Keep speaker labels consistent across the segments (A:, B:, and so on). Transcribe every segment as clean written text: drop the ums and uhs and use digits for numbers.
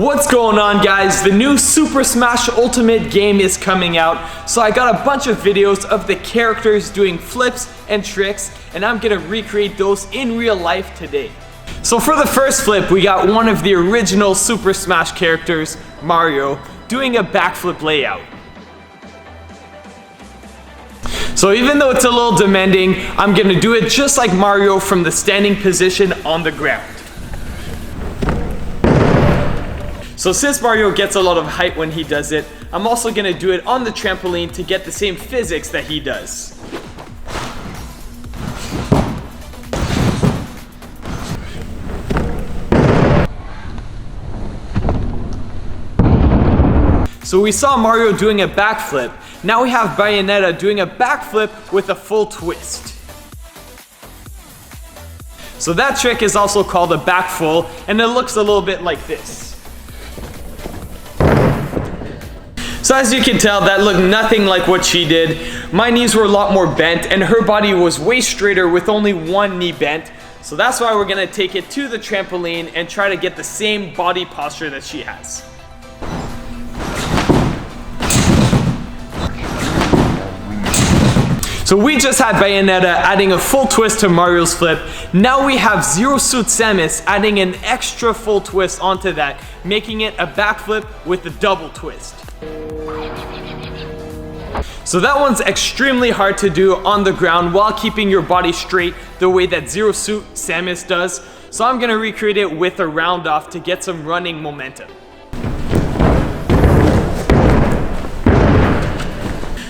A: What's going on, guys? The new Super Smash Ultimate game is coming out, so I got a bunch of videos of the characters doing flips and tricks, and I'm gonna recreate those in real life today. So for the first flip, we got one of the original Super Smash characters, Mario, doing a backflip layout. So even though it's a little demanding, I'm gonna do it just like Mario from the standing position on the ground. So since Mario gets a lot of height when he does it, I'm also gonna do it on the trampoline to get the same physics that he does. So we saw Mario doing a backflip. Now we have Bayonetta doing a backflip with a full twist. So that trick is also called a back full, and it looks a little bit like this. So as you can tell, that looked nothing like what she did. My knees were a lot more bent, and her body was way straighter with only one knee bent. So that's why we're gonna take it to the trampoline and try to get the same body posture that she has. So we just had Bayonetta adding a full twist to Mario's flip. Now we have Zero Suit Samus adding an extra full twist onto that, making it a backflip with a double twist. So that one's extremely hard to do on the ground while keeping your body straight the way that Zero Suit Samus does. So I'm gonna recreate it with a round off to get some running momentum.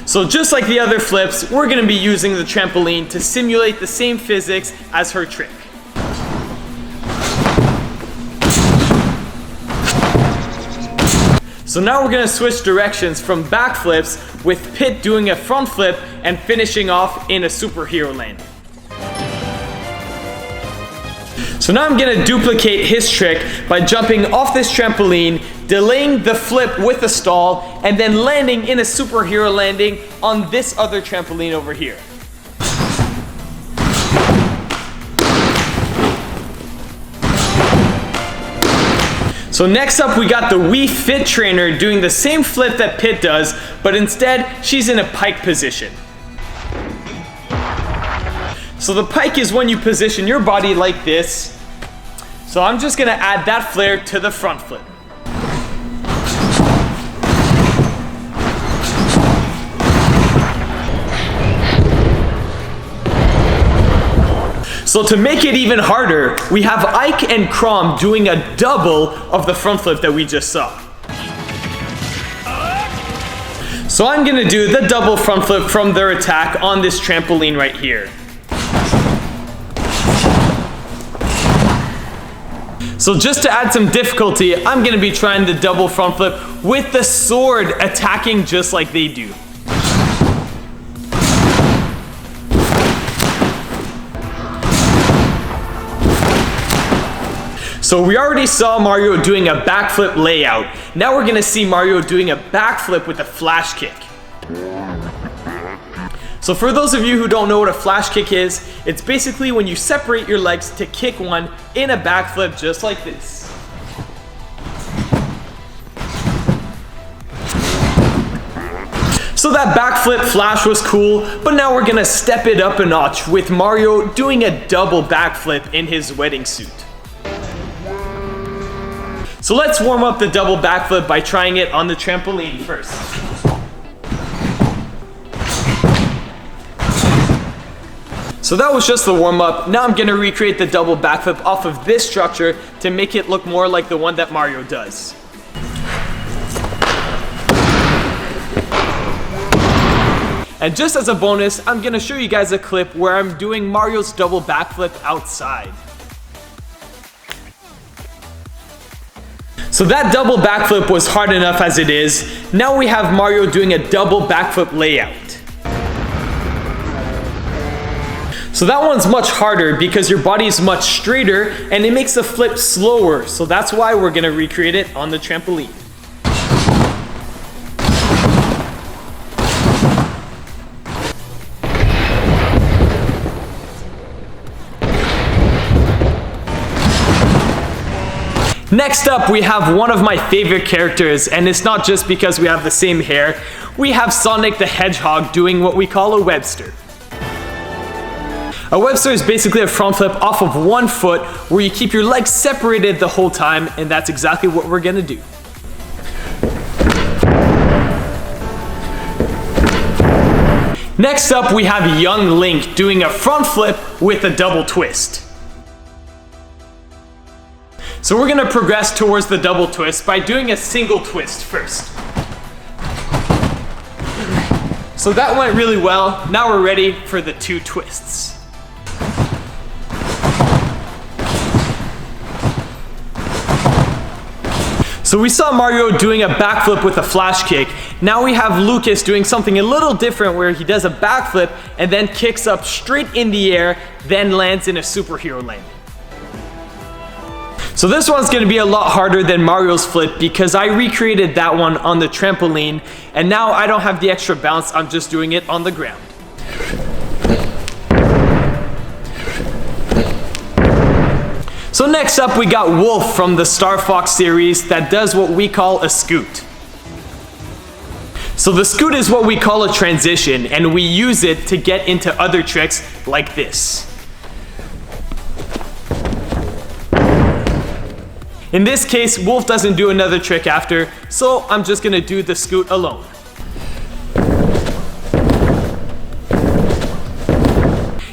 A: So just like the other flips, we're gonna be using the trampoline to simulate the same physics as her trick. So now we're gonna switch directions from backflips with Pit doing a front flip and finishing off in a superhero landing. So now I'm gonna duplicate his trick by jumping off this trampoline, delaying the flip with a stall, and then landing in a superhero landing on this other trampoline over here. So next up, we got the Wii Fit trainer doing the same flip that Pit does, but instead she's in a pike position. So the pike is when you position your body like this. So I'm just gonna add that flare to the front flip. So to make it even harder, we have Ike and Crom doing a double of the front flip that we just saw. So I'm gonna do the double front flip from their attack on this trampoline right here. So just to add some difficulty, I'm gonna be trying the double front flip with the sword attacking just like they do. So we already saw Mario doing a backflip layout. Now we're gonna see Mario doing a backflip with a flash kick. So for those of you who don't know what a flash kick is, it's basically when you separate your legs to kick one in a backflip just like this. So that backflip flash was cool, but now we're gonna step it up a notch with Mario doing a double backflip in his wedding suit. So let's warm up the double backflip by trying it on the trampoline first. So that was just the warm up. Now I'm gonna recreate the double backflip off of this structure to make it look more like the one that Mario does. And just as a bonus, I'm gonna show you guys a clip where I'm doing Mario's double backflip outside. So that double backflip was hard enough as it is. Now we have Mario doing a double backflip layout. So that one's much harder because your body is much straighter and it makes the flip slower. So that's why we're gonna recreate it on the trampoline. Next up, we have one of my favorite characters, and it's not just because we have the same hair. We have Sonic the Hedgehog doing what we call a Webster. A Webster is basically a front flip off of one foot where you keep your legs separated the whole time, and that's exactly what we're gonna do. Next up, we have young Link doing a front flip with a double twist. So we're gonna progress towards the double twist by doing a single twist first. So that went really well. Now we're ready for the two twists. So we saw Mario doing a backflip with a flash kick. Now we have Lucas doing something a little different where he does a backflip and then kicks up straight in the air, then lands in a superhero landing. So this one's gonna be a lot harder than Mario's flip because I recreated that one on the trampoline, and now I don't have the extra bounce, I'm just doing it on the ground. So next up we got Wolf from the Star Fox series that does what we call a scoot. So the scoot is what we call a transition, and we use it to get into other tricks like this. In this case, Wolf doesn't do another trick after, so I'm just gonna do the scoot alone.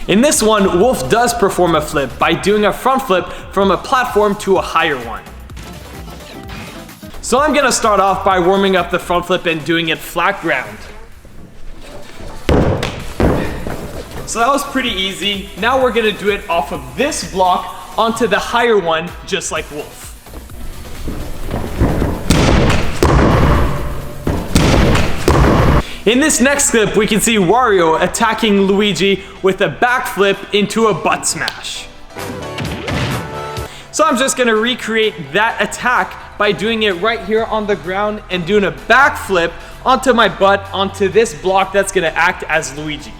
A: In this one, Wolf does perform a flip by doing a front flip from a platform to a higher one. So I'm gonna start off by warming up the front flip and doing it flat ground. So that was pretty easy. Now we're gonna do it off of this block onto the higher one, just like Wolf. In this next clip, we can see Wario attacking Luigi with a backflip into a butt smash. So I'm just gonna recreate that attack by doing it right here on the ground and doing a backflip onto my butt onto this block that's gonna act as Luigi.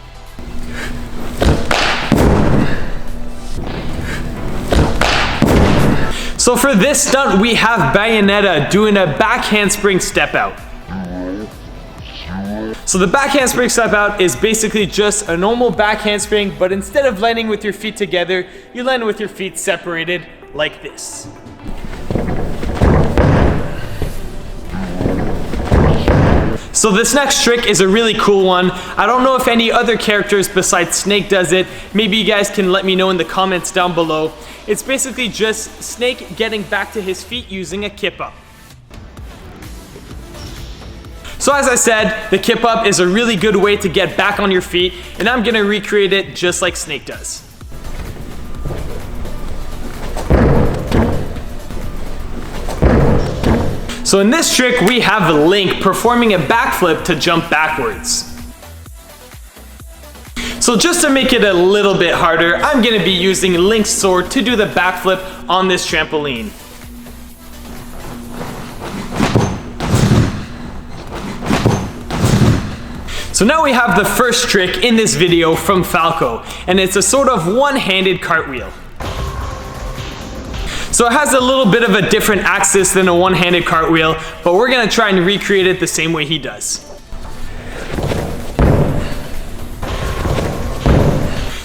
A: So for this stunt, we have Bayonetta doing a back handspring step out. So the back handspring step out is basically just a normal back handspring, but instead of landing with your feet together, you land with your feet separated like this. So this next trick is a really cool one. I don't know if any other characters besides Snake does it. Maybe you guys can let me know in the comments down below. It's basically just Snake getting back to his feet using a kip up. So as I said, the kip up is a really good way to get back on your feet, and I'm gonna recreate it just like Snake does. So in this trick, we have Link performing a backflip to jump backwards. So just to make it a little bit harder, I'm gonna be using Link's sword to do the backflip on this trampoline. So now we have the first trick in this video from Falco, and it's a sort of one-handed cartwheel. So it has a little bit of a different axis than a one-handed cartwheel, but we're gonna try and recreate it the same way he does.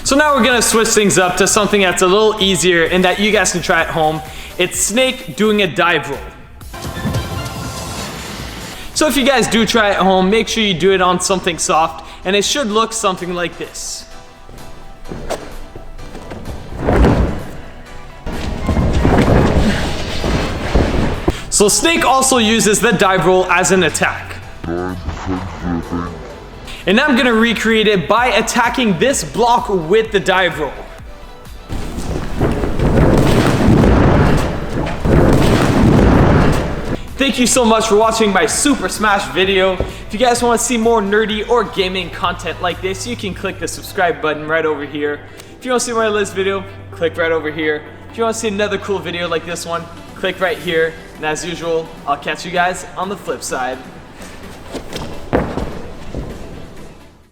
A: So now we're gonna switch things up to something that's a little easier and that you guys can try at home. It's Snake doing a dive roll. So if you guys do try at home, make sure you do it on something soft, and it should look something like this. So Snake also uses the dive roll as an attack. And I'm gonna recreate it by attacking this block with the dive roll. Thank you so much for watching my Super Smash video. If you guys want to see more nerdy or gaming content like this, you can click the subscribe button right over here. If you want to see my latest video, click right over here. If you want to see another cool video like this one, click right here. And as usual, I'll catch you guys on the flip side.